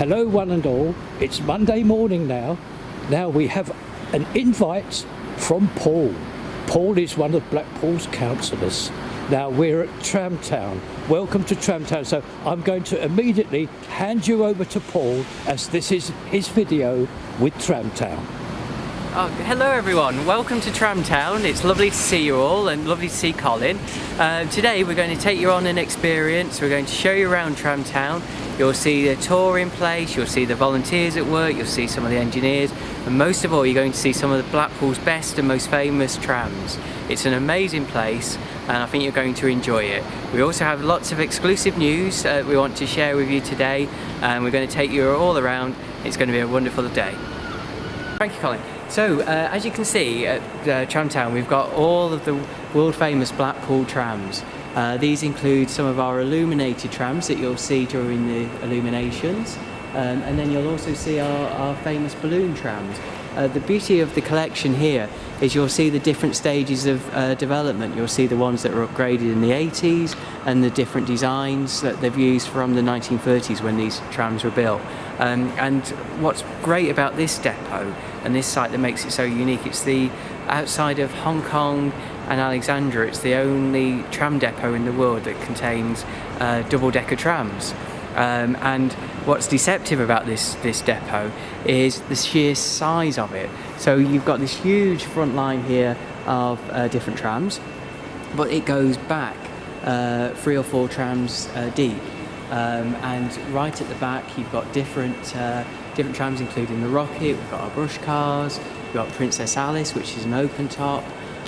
Hello one and all, it's Monday morning now. Now we have an invite from Paul. Paul is one of Blackpool's councillors. Now we're at TRAMTOWN. Welcome to TRAMTOWN. So I'm going to immediately hand you over to Paul as this is his video with TRAMTOWN. Oh, hello everyone, welcome to TRAMTOWN. It's lovely to see you all and lovely to see Colin. Today we're going to take you on an experience. We're going to show you around TRAMTOWN. You'll see the tour in place, you'll see the volunteers at work, you'll see some of the engineers, and most of all you're going to see some of the Blackpool's best and most famous trams. It's an amazing place and I think you're going to enjoy it. We also have lots of exclusive news we want to share with you today, and we're going to take you all around. It's going to be a wonderful day. Thank you, Colin. So, as you can see at TRAMTOWN, we've got all of the world famous Blackpool trams. These include some of our illuminated trams that you'll see during the illuminations, and then you'll also see our famous balloon trams. The beauty of the collection here is you'll see the different stages of development. You'll see the ones that were upgraded in the 80s and the different designs that they've used from the 1930s when these trams were built. And what's great about this depot and this site that makes it so unique, it's the outside of Hong Kong and Alexandria, it's the only tram depot in the world that contains double-decker trams. And what's deceptive about this depot is the sheer size of it. So you've got this huge front line here of different trams, but it goes back 3 or 4 trams deep. And right at the back you've got different trams, including the Rocket. We've got our brush cars, we've got Princess Alice, which is an open top,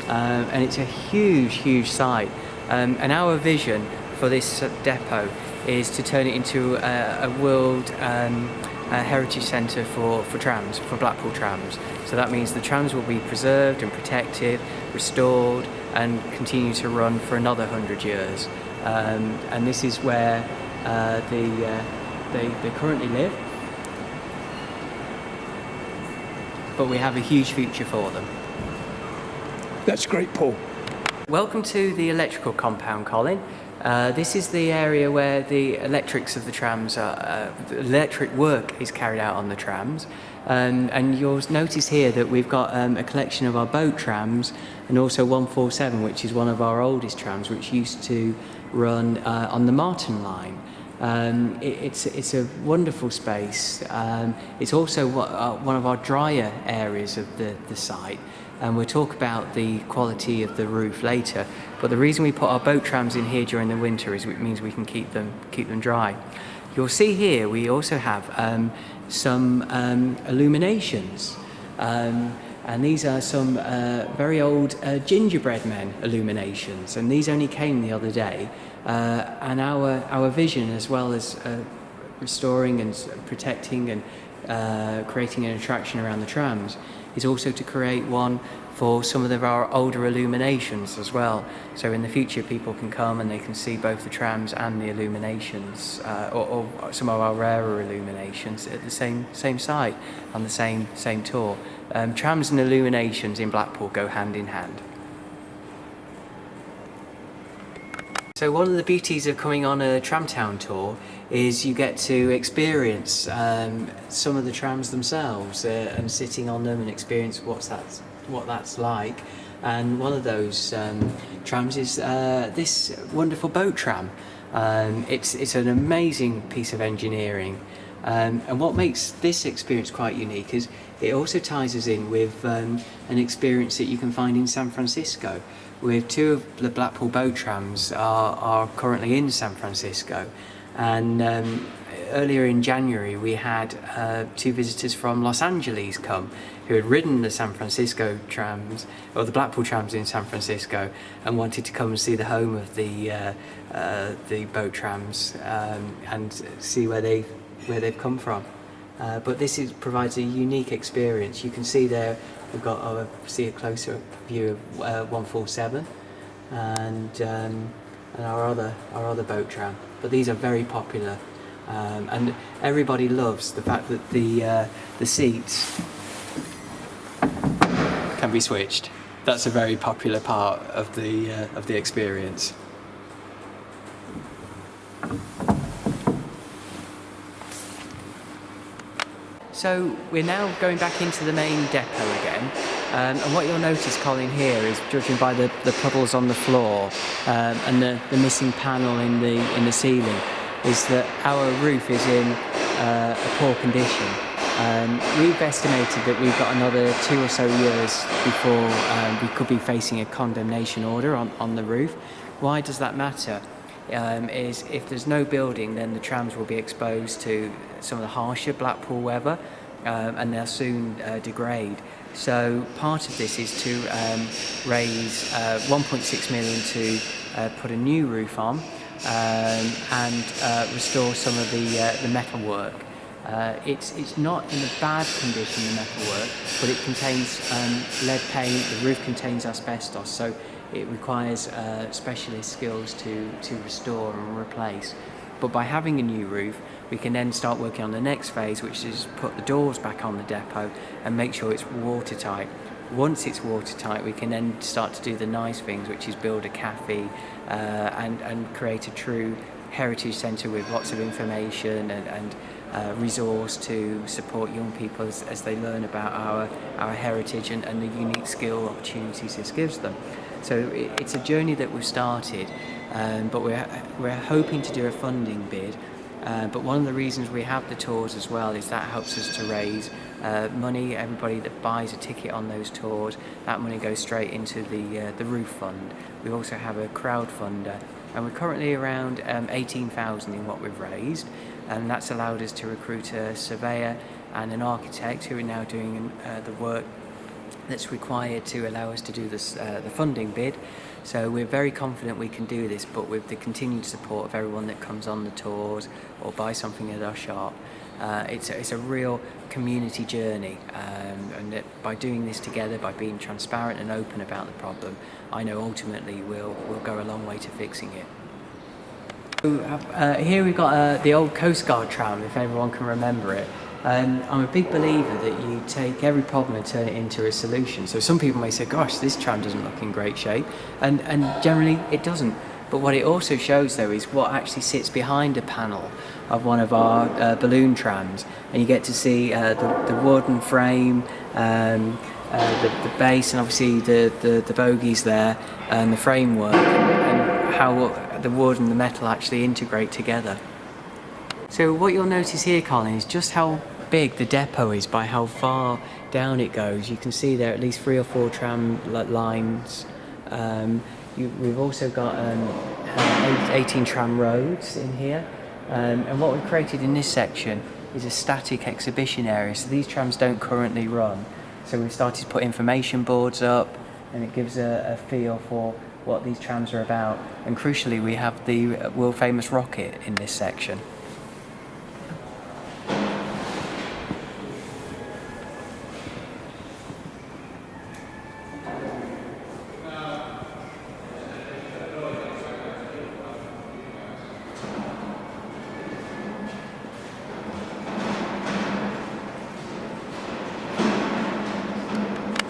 and it's a huge site. And our vision for this depot is to turn it into a world heritage centre for trams, for Blackpool trams. So that means the trams will be preserved and protected, restored, and continue to run for another 100 years. And this is where they currently live, but we have a huge future for them. That's great, Paul. Welcome to the electrical compound, Colin. This is the area where the electrics of the trams the electric work is carried out on the trams. And you'll notice here that we've got a collection of our boat trams and also 147, which is one of our oldest trams, which used to run on the Martin line. It's a wonderful space. It's also one of our drier areas of the site, and we'll talk about the quality of the roof later. But the reason we put our boat trams in here during the winter is it means we can keep them dry. You'll see here we also have some illuminations. And these are some very old gingerbread men illuminations, and these only came the other day. And our vision, as well as restoring and protecting and creating an attraction around the trams, is also to create one for some of our older illuminations as well. So in the future people can come and they can see both the trams and the illuminations, or some of our rarer illuminations at the same site on the same tour. Trams and illuminations in Blackpool go hand in hand. So one of the beauties of coming on a TRAMTOWN tour is you get to experience some of the trams themselves and sitting on them and experience what that's like. And one of those trams is this wonderful boat tram. It's an amazing piece of engineering. And what makes this experience quite unique is it also ties us in with an experience that you can find in San Francisco, with 2 of the Blackpool boat trams are currently in San Francisco. And earlier in January we had 2 visitors from Los Angeles come who had ridden the San Francisco trams, or the Blackpool trams in San Francisco, and wanted to come and see the home of the boat trams and see where they've come from. But this provides a unique experience. You can see there we've got see a closer view of 147 and our other boat tram. But these are very popular, and everybody loves the fact that the seats can be switched. That's a very popular part of the experience. So we're now going back into the main depot again, and what you'll notice, Colin, here is, judging by the puddles on the floor and the missing panel in the ceiling, is that our roof is in a poor condition. We've estimated that we've got another 2 or so years before we could be facing a condemnation order on the roof. Why does that matter? Is if there's no building, then the trams will be exposed to some of the harsher Blackpool weather, and they'll soon degrade. So part of this is to raise 1.6 million to put a new roof on and restore some of the metalwork. It's not in a bad condition, the metalwork, but it contains lead paint. The roof contains asbestos, so it requires specialist skills to restore and replace. But by having a new roof, we can then start working on the next phase, which is put the doors back on the depot and make sure it's watertight. Once it's watertight, we can then start to do the nice things, which is build a cafe and create a true heritage centre with lots of information and resource to support young people as they learn about our heritage and the unique skill opportunities this gives them. So it's a journey that we've started, but we're hoping to do a funding bid. But one of the reasons we have the tours as well is that helps us to raise money. Everybody that buys a ticket on those tours, that money goes straight into the roof fund. We also have a crowdfunder, and we're currently around 18,000 in what we've raised, and that's allowed us to recruit a surveyor and an architect who are now doing the work that's required to allow us to do this, the funding bid. So we're very confident we can do this, but with the continued support of everyone that comes on the tours or buys something at our shop. It's a real community journey, and that by doing this together, by being transparent and open about the problem, I know ultimately we'll go a long way to fixing it. So, here we've got the old Coast Guard tram, if everyone can remember it. I'm a big believer that you take every problem and turn it into a solution. So some people may say, gosh, this tram doesn't look in great shape, and generally it doesn't. But what it also shows, though, is what actually sits behind a panel of one of our balloon trams, and you get to see the wooden frame, the base, and obviously the bogies there, and the framework, and how the wood and the metal actually integrate together. So what you'll notice here, Colin, is just how big the depot is by how far down it goes. You can see there are at least 3 or 4 tram lines. We've also got 18 tram roads in here, and what we've created in this section is a static exhibition area, so these trams don't currently run. So we've started to put information boards up, and it gives a feel for what these trams are about. And crucially, we have the world famous rocket in this section.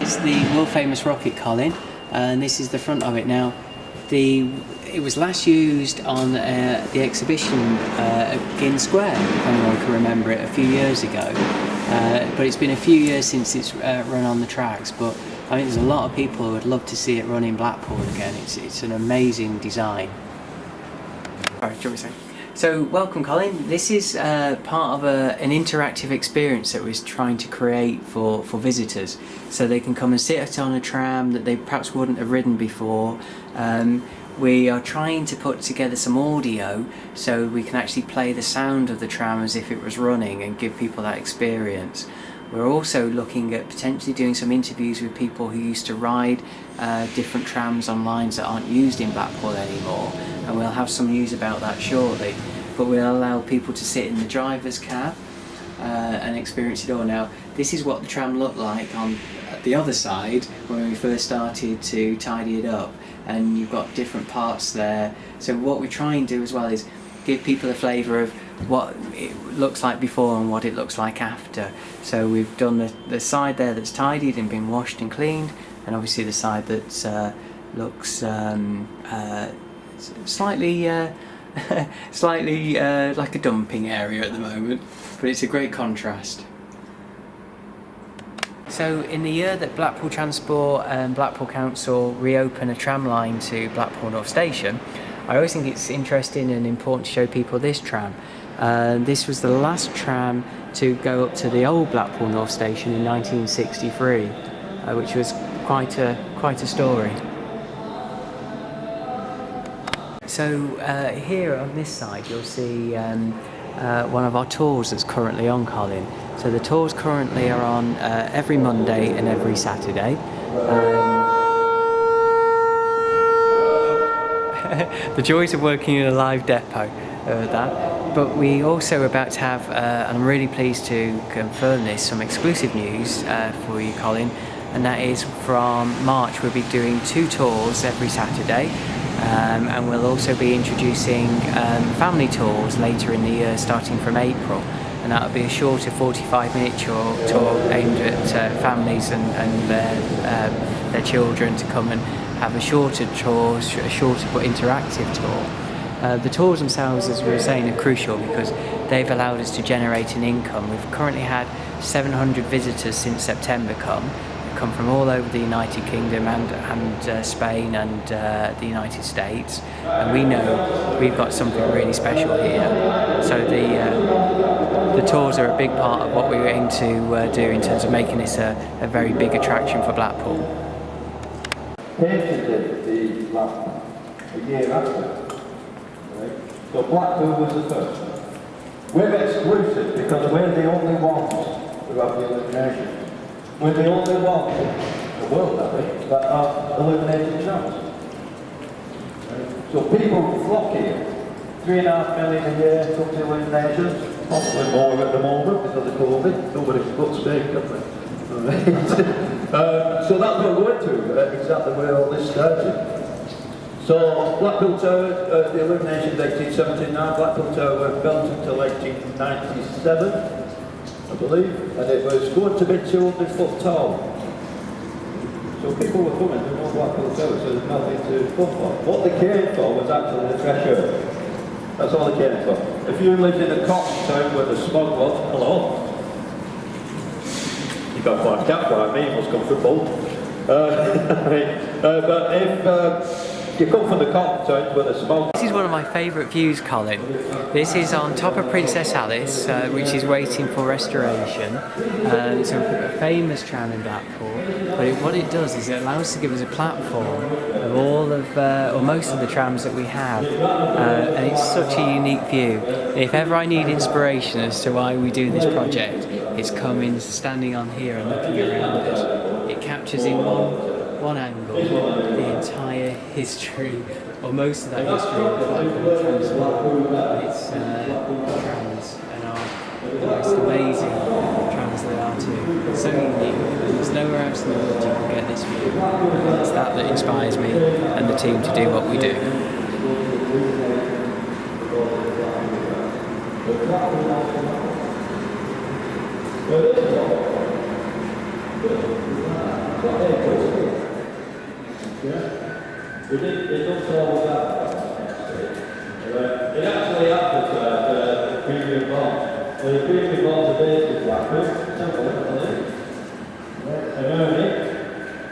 It's the world famous rocket, Colin, and this is the front of it. Now, it was last used on the exhibition at Ginn Square, if anyone can remember it, a few years ago. But it's been a few years since it's run on the tracks. But I think there's a lot of people who would love to see it run in Blackpool again. It's an amazing design. Sorry, do you want me to say? So, welcome, Colin. This is part of an interactive experience that we're trying to create for visitors, so they can come and sit on a tram that they perhaps wouldn't have ridden before. We are trying to put together some audio so we can actually play the sound of the tram as if it was running and give people that experience. We're also looking at potentially doing some interviews with people who used to ride different trams on lines that aren't used in Blackpool anymore, and we'll have some news about that shortly. But we'll allow people to sit in the driver's cab and experience it all. Now, this is what the tram looked like on the other side when we first started to tidy it up, and you've got different parts there. So what we try and do as well is give people a flavour of what it looks like before and what it looks like after. So we've done the side there that's tidied and been washed and cleaned, and obviously the side that looks slightly like a dumping area at the moment, but it's a great contrast. So in the year that Blackpool Transport and Blackpool Council reopen a tram line to Blackpool North Station, I always think it's interesting and important to show people this tram. This was the last tram to go up to the old Blackpool North Station in 1963, which was quite a story. So here on this side you'll see one of our tours that's currently on, Colin. So the tours currently are on every Monday and every Saturday. The joys of working in a live depot, but we also are about to have, and I'm really pleased to confirm this, some exclusive news for you, Colin, and that is from March we'll be doing 2 tours every Saturday, and we'll also be introducing family tours later in the year starting from April, and that'll be a shorter 45-minute tour aimed at families and their children to come and have a shorter tour, a shorter but interactive tour. The tours themselves, as we were saying, are crucial because they've allowed us to generate an income. We've currently had 700 visitors since September come from all over the United Kingdom and Spain and the United States, and we know we've got something really special here. So the tours are a big part of what we aim to do in terms of making this a very big attraction for Blackpool. Painted the lamp a year after. Right? So Blackpool was the first. We're exclusive because we're the only ones who have the illumination. We're the only ones in the world, I think, that have illuminated trams. Right? So people flock here. 3.5 million a year comes illuminations, possibly more at the moment because of COVID. Nobody puts makeup in. So that's what we're going to, exactly where all this started. So Blackpool Tower, the illumination is 1879, Blackpool Tower was built until 1897, I believe, and it was going to be 200 foot tall. So people were coming to know Blackpool Tower, so there's nothing to come for. What they came for was actually the fresh air. That's all they came for. If you lived in a cotton town where the smog was, hello. Got quite cat like me, must come from both. But if you come from the cotton town where the smoke. This is one of my favourite views, Colin. This is on top of Princess Alice, which is waiting for restoration. It's a famous tram in Blackpool, but what it does is it allows us to give us a platform of all of, or most of the trams that we have, and it's such a unique view. If ever I need inspiration as to why we do this project, it's coming, standing on here and looking around it. It captures in one angle the entire history, or most of that history of the Blackpool Transport. It's trams and our most amazing trams they are too. So unique. There's nowhere else in the world you can get this view. And it's that inspires me and the team to do what we do. It does all of that. It actually happens the premium bonds. So the premium bonds are based in Blackpool, simple, and earning,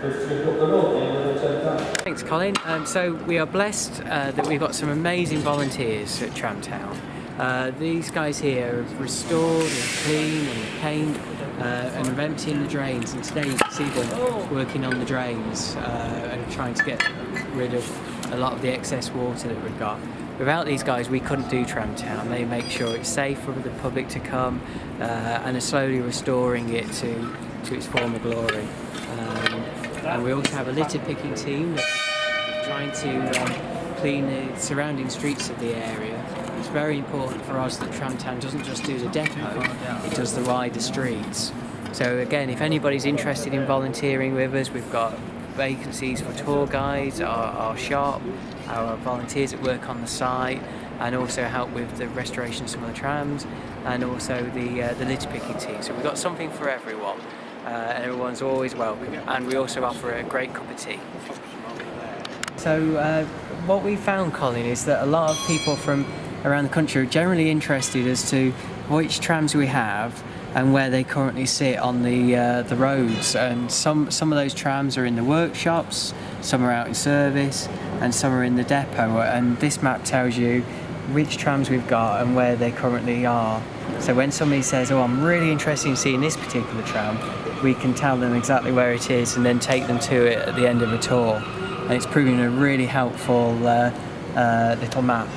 just put the road in at the same time. Thanks, Colin. So we are blessed that we've got some amazing volunteers at TRAMTOWN. These guys here have restored and cleaned and painted and are emptying the drains, and today you can see them working on the drains and trying to get rid of a lot of the excess water that we've got. Without these guys we couldn't do TRAMTOWN. They make sure it's safe for the public to come and are slowly restoring it to its former glory. And we also have a litter picking team that's trying to clean the surrounding streets of the area. It's very important for us that TRAMTOWN doesn't just do the depot, it does the wider streets. So again, if anybody's interested in volunteering with us, we've got vacancies for tour guides, our shop, our volunteers that work on the site, and also help with the restoration of some of the trams, and also the litter picking team. So we've got something for everyone, and everyone's always welcome. And we also offer a great cup of tea. So what we found, Colin, is that a lot of people from around the country are generally interested as to which trams we have and where they currently sit on the roads. And some of those trams are in the workshops, some are out in service, and some are in the depot. And this map tells you which trams we've got and where they currently are. So when somebody says, oh, I'm really interested in seeing this particular tram, we can tell them exactly where it is and then take them to it at the end of a tour. And it's proving a really helpful little map.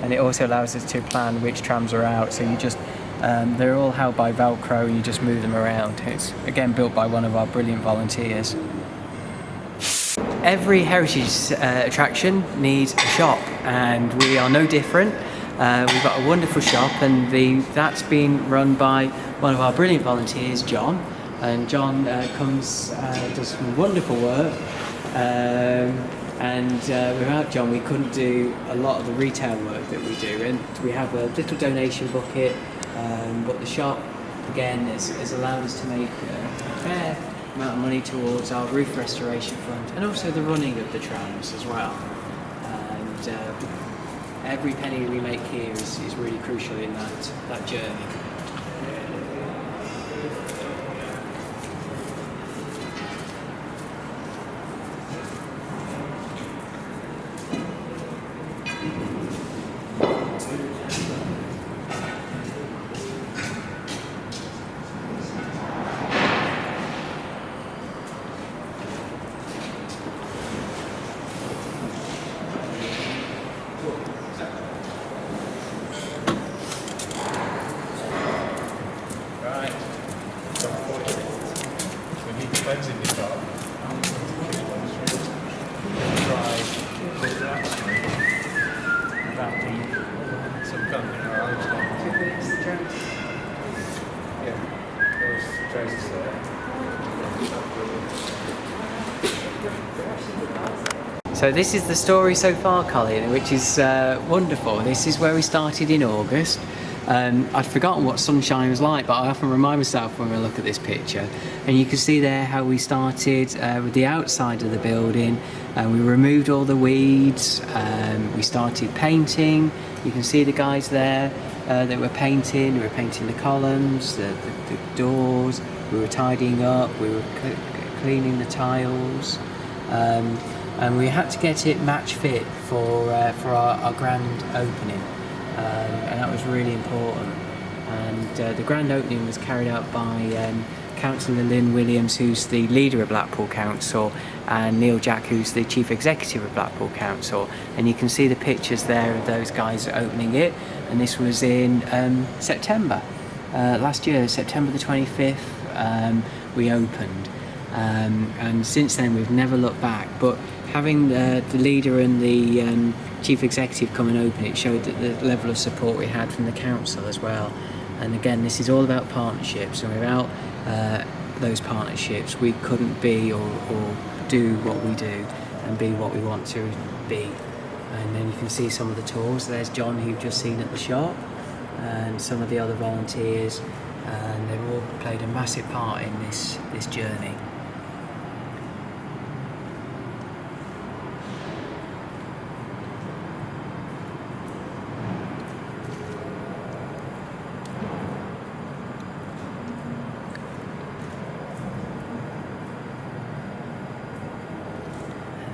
And it also allows us to plan which trams are out. So you just, they're all held by Velcro and you just move them around. It's again built by one of our brilliant volunteers. Every heritage attraction needs a shop, and we are no different. We've got a wonderful shop, and that's been run by one of our brilliant volunteers, John. And John does some wonderful work. Without John, we couldn't do a lot of the retail work that we do. And we have a little donation bucket, but the shop, again, has allowed us to make a fair amount of money towards our roof restoration fund, and also the running of the trams as well. And every penny we make here is really crucial in that journey. So this is the story so far, Colin, which is wonderful. This is where we started in August. I'd forgotten what sunshine was like, but I often remind myself when we look at this picture. And you can see there how we started with the outside of the building, and we removed all the weeds, we started painting. You can see the guys there that were painting. We were painting the columns, the doors, we were tidying up, we were cleaning the tiles. And we had to get it match fit for our grand opening, and that was really important. And the grand opening was carried out by Councillor Lynn Williams, who's the leader of Blackpool Council, and Neil Jack, who's the Chief Executive of Blackpool Council. And you can see the pictures there of those guys opening it, and this was in September last year, September the 25th, we opened. And since then we've never looked back, but having the leader and the chief executive come and open it showed that the level of support we had from the council as well. And again, this is all about partnerships, and without those partnerships we couldn't be or do what we do and be what we want to be. And then you can see some of the tours. There's John, who you've just seen at the shop, and some of the other volunteers, and they've all played a massive part in this journey.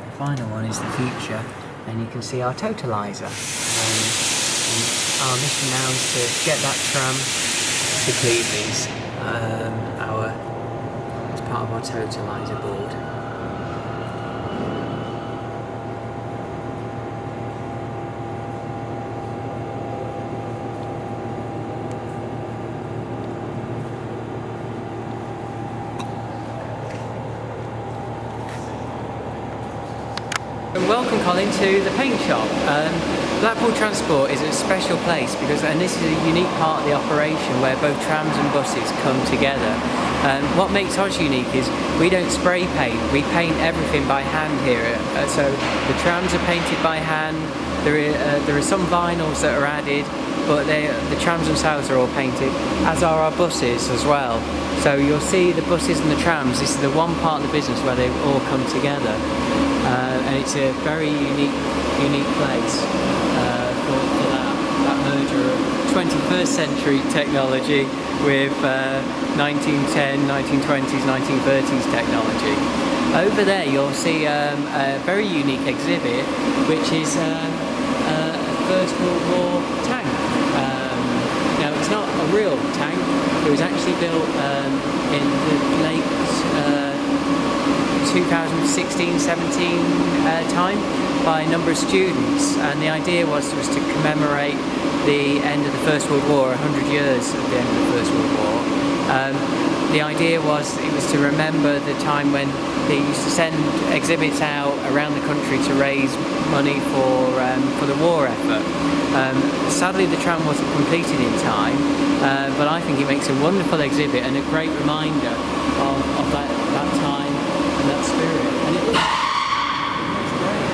The final one is the future, and you can see our totalizer. And our mission now is to get that tram to Cleveland's, as part of our totalizer board. Welcome, Colin, to the paint shop. Blackpool Transport is a special place because, and this is a unique part of the operation where both trams and buses come together. What makes ours unique is we don't spray paint, we paint everything by hand here. So the trams are painted by hand, there are some vinyls that are added, but the trams themselves are all painted, as are our buses as well. So you'll see the buses and the trams, this is the one part of the business where they all come together. And it's a very unique place for that merger of 21st century technology with 1910, 1920s, 1930s technology. Over there you'll see a very unique exhibit, which is a First World War tank. Now it's not a real tank, it was actually built in the late 2016-17 time by a number of students, and the idea was to commemorate the end of the First World War, 100 years of the end of the First World War. The idea was it was to remember the time when they used to send exhibits out around the country to raise money for the war effort. Sadly the tram wasn't completed in time, but I think it makes a wonderful exhibit and a great reminder of that time and that spirit. And it looks great.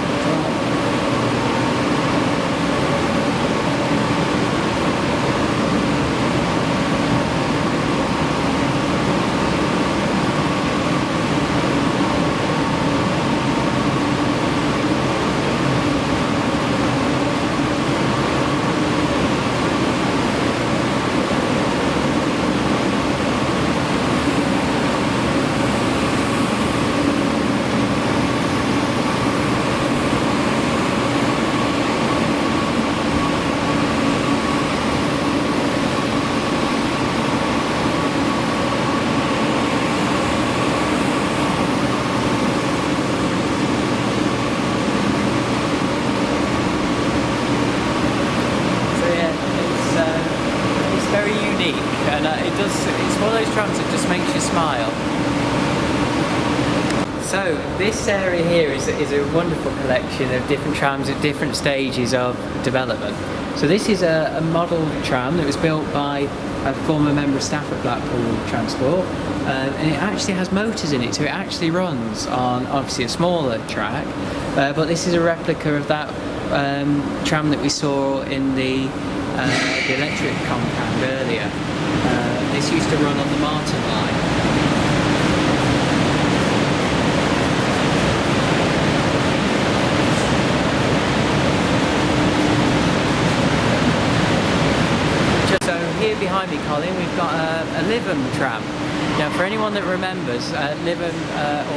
It's one of those trams that just makes you smile. So this area here is a wonderful collection of different trams at different stages of development. So this is a model tram that was built by a former member of staff at Blackpool Transport, and it actually has motors in it, so it actually runs on obviously a smaller track, but this is a replica of that tram that we saw in the electric compound earlier. This used to run on the Martin line. So here behind me, Colin, we've got a Lytham tram. Now for anyone that remembers, Lytham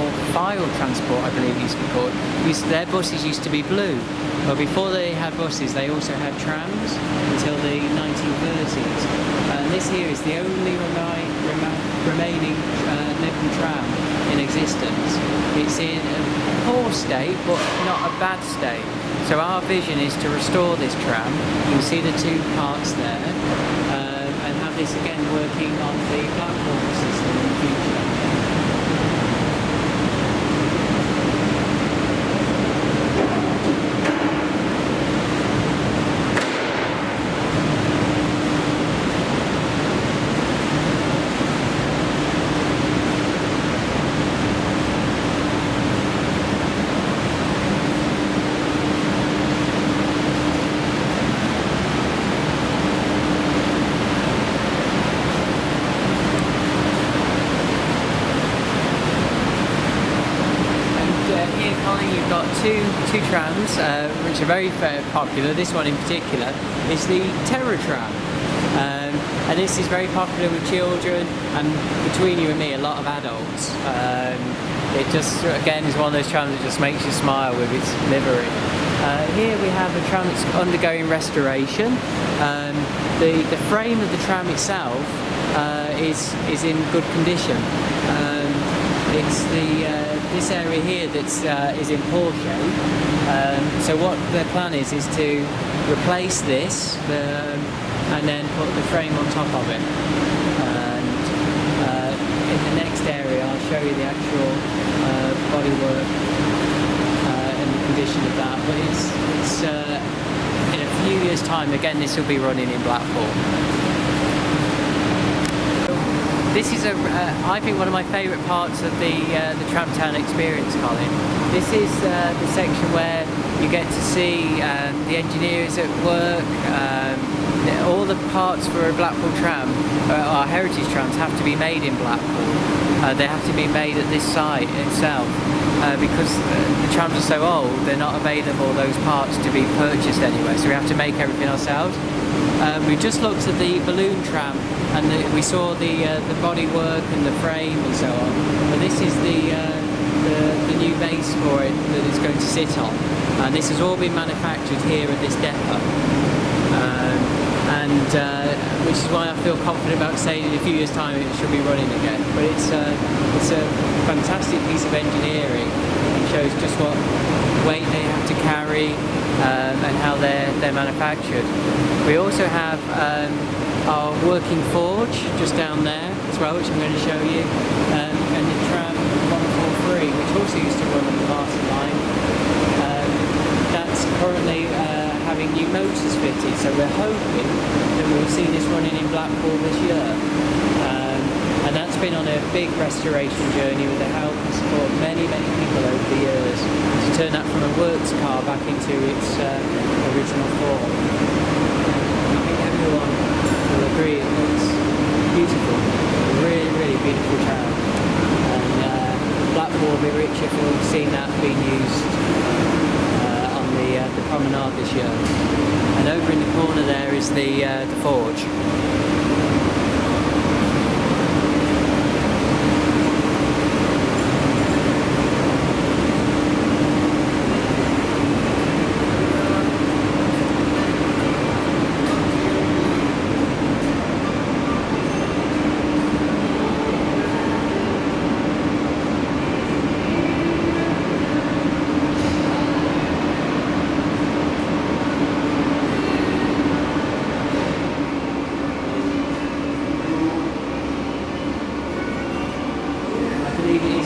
or File Transport I believe it used to be called, their buses used to be blue. But before they had buses they also had trams until the 1930s. And this here is the only remaining Lytham tram in existence. It's in a poor state but not a bad state. So our vision is to restore this tram. You can see the two parts there, and have this again working on the Blackpool system in the future. You've got two trams which are very popular. This one in particular is the Terror tram, and this is very popular with children and, between you and me, a lot of adults. It just again is one of those trams that just makes you smile with its livery. Here we have a tram that's undergoing restoration. The frame of the tram itself is in good condition. It's this area here that's is in poor shape. So what the plan is to replace this and then put the frame on top of it. And in the next area I'll show you the actual bodywork and the condition of that. But it's in a few years' time again this will be running in Blackpool. This is I think one of my favourite parts of the TRAMTOWN experience, Colin. This is the section where you get to see the engineers at work. All the parts for a Blackpool tram, our heritage trams, have to be made in Blackpool. They have to be made at this site itself because the trams are so old. They're not available, those parts, to be purchased anywhere. So we have to make everything ourselves. We just looked at the balloon tram, and we saw the bodywork and the frame and so on. But this is the new base for it that it's going to sit on, and this has all been manufactured here at this depot. Which is why I feel confident about saying in a few years' time it should be running again. But it's a fantastic piece of engineering. It shows just what weight they have to carry and how they're manufactured. We also have our working forge just down there as well, which I'm going to show you, and the tram 143, which also used to run on the Martin line. That's currently having new motors fitted, so we're hoping that we'll see this running in Blackpool this year. And that's been on a big restoration journey with the help and support of many people over the years to turn that from a works car back into its original form. I think everyone will agree it looks beautiful, a really beautiful tram. And Blackpool will be richer for seeing that being used the promenade this year. And over in the corner there is the forge.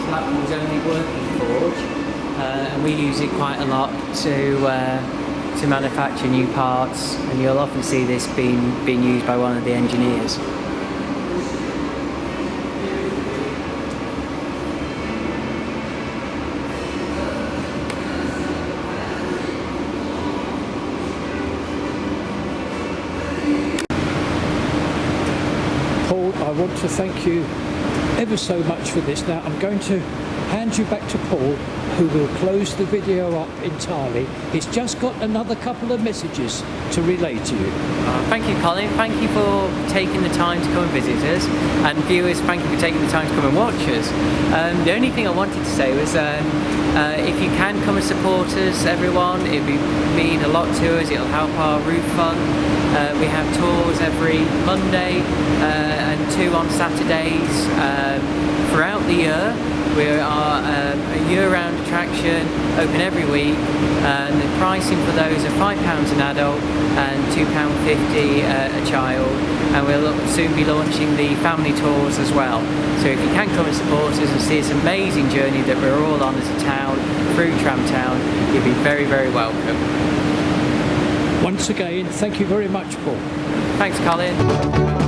Blackpool's only working forge, and we use it quite a lot to manufacture new parts, and you'll often see this being used by one of the engineers. Paul, I want to thank you ever so much for this. Now I'm going to hand you back to Paul, who will close the video up entirely. He's just got another couple of messages to relay to you. Thank you, Colin. Thank you for taking the time to come and visit us, and viewers, thank you for taking the time to come and watch us. The only thing I wanted to say was if you can come and support us, everyone, it'd mean a lot to us. It'll help our roof fund. We have tours every Monday and 2 on Saturdays throughout the year. We are a year-round attraction, open every week, and the pricing for those are £5 an adult and £2.50 a child, and we'll soon be launching the family tours as well. So if you can come and support us and see this amazing journey that we're all on as a town through TRAMTOWN, you'll be very welcome. Once again, thank you very much, Paul. Thanks, Colin.